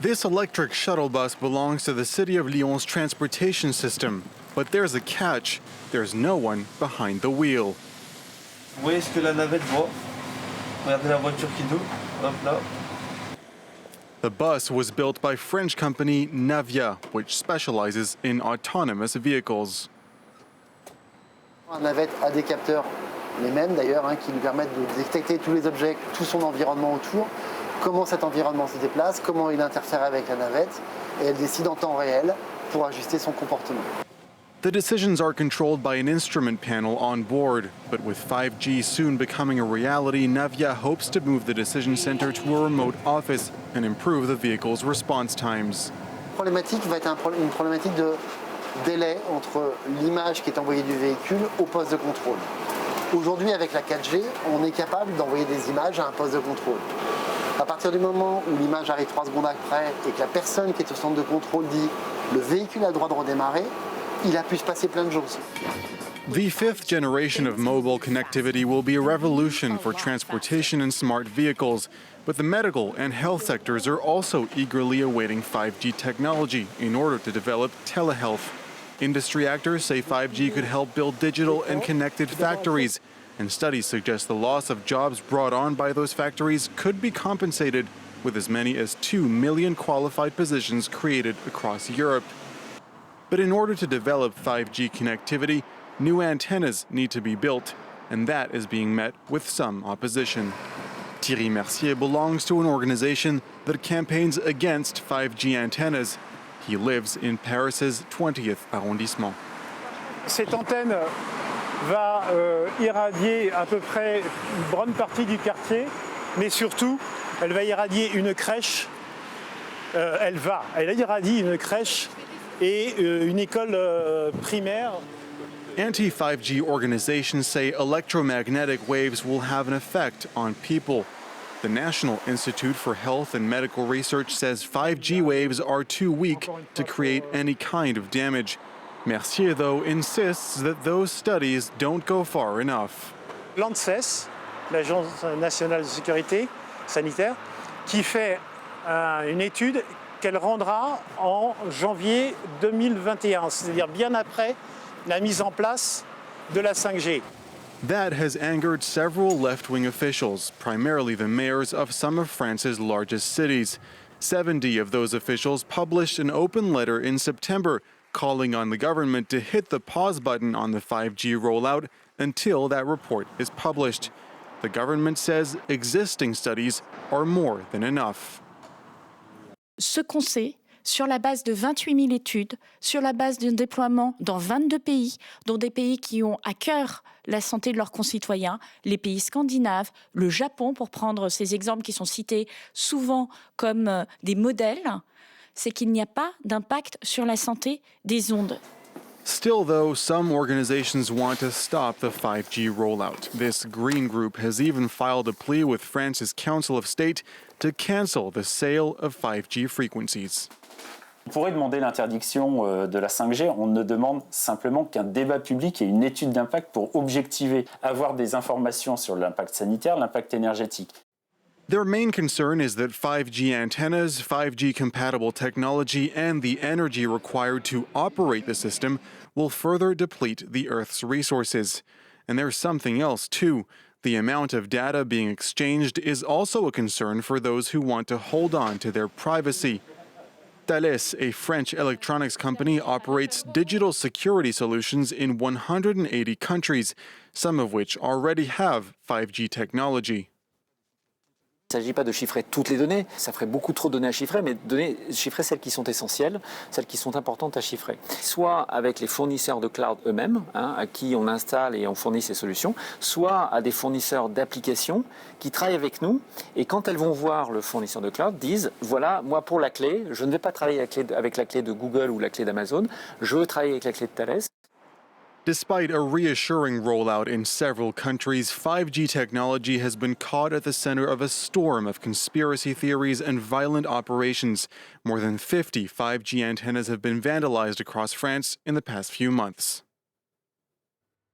This electric shuttle bus belongs to the City of Lyon's transportation system. But there's a catch. There's no one behind the wheel. Vous voyez ce que la navette voit? Regardez la voiture qui double. Hop là. The bus was built by French company Navia, which specializes in autonomous vehicles. La navette a des capteurs, les mêmes d'ailleurs, qui lui permettent de détecter tous les objets, tout son environnement autour, comment cet environnement se déplace, comment il interfère avec la navette, et elle décide en temps réel pour ajuster son comportement. The decisions are controlled by an instrument panel on board, but with 5G soon becoming a reality, Navia hopes to move the decision center to a remote office and improve the vehicle's response times. La problématique va être une problématique de délai entre l'image qui est envoyée du véhicule au poste de contrôle. Aujourd'hui, avec la 4G, on est capable d'envoyer des images à un poste de contrôle. À partir du moment où l'image arrive 3 secondes après et que la personne qui est au centre de contrôle dit « le véhicule a le droit de redémarrer », il a pu se passer plein de choses. The fifth generation of mobile connectivity will be a revolution for transportation and smart vehicles, but the medical and health sectors are also eagerly awaiting 5G technology in order to develop telehealth. Industry actors say 5G could help build digital and connected factories, and studies suggest the loss of jobs brought on by those factories could be compensated with as many as 2 million qualified positions created across Europe. But in order to develop 5G connectivity, new antennas need to be built, and that is being met with some opposition. Thierry Mercier belongs to an organization that campaigns against 5G antennas. He lives in Paris's 20th arrondissement. Cette antenne va irradier à peu près une bonne partie du quartier, mais surtout, elle va irradier une crèche. Elle irradie une crèche et une école primaire. Anti-5G organizations say electromagnetic waves will have an effect on people. The National Institute for Health and Medical Research says 5G waves are too weak to create any kind of damage. Mercier, though, insists that those studies don't go far enough. L'ANSES, l'Agence nationale de sécurité sanitaire, qui fait une étude qu'elle rendra en janvier 2021, c'est-à-dire bien après la mise en place de la 5G. That has angered several left-wing officials, primarily the mayors of some of France's largest cities. 70 of those officials published an open letter in September calling on the government to hit the pause button on the 5G rollout until that report is published. The government says existing studies are more than enough. Ce qu'on sait, sur la base de 28 000 études, sur la base d'un déploiement dans 22 pays, dont des pays qui ont à cœur la santé de leurs concitoyens, les pays scandinaves, le Japon, pour prendre ces exemples qui sont cités souvent comme des modèles, c'est qu'il n'y a pas d'impact sur la santé des ondes. Still, though, some organizations want to stop the 5G rollout. This Green Group has even filed a plea with France's Council of State to cancel the sale of 5G frequencies. On pourrait demander l'interdiction de la 5G, on ne demande simplement qu'un débat public et une étude d'impact pour objectiver, avoir des informations sur l'impact sanitaire, l'impact énergétique. Their main concern is that 5G antennas, 5G compatible technology, and the energy required to operate the system will further deplete the Earth's resources. And there's something else too. The amount of data being exchanged is also a concern for those who want to hold on to their privacy. Thales, a French electronics company, operates digital security solutions in 180 countries, some of which already have 5G technology. Il ne s'agit pas de chiffrer toutes les données, ça ferait beaucoup trop de données à chiffrer, mais chiffrer celles qui sont essentielles, celles qui sont importantes à chiffrer. Soit avec les fournisseurs de cloud eux-mêmes, à qui on installe et on fournit ces solutions, soit à des fournisseurs d'applications qui travaillent avec nous et quand elles vont voir le fournisseur de cloud, disent voilà, moi pour la clé, je ne vais pas travailler avec la clé de Google ou la clé d'Amazon, je veux travailler avec la clé de Thales. Despite a reassuring rollout in several countries, 5G technology has been caught at the center of a storm of conspiracy theories and violent operations. More than 50 5G antennas have been vandalized across France in the past few months.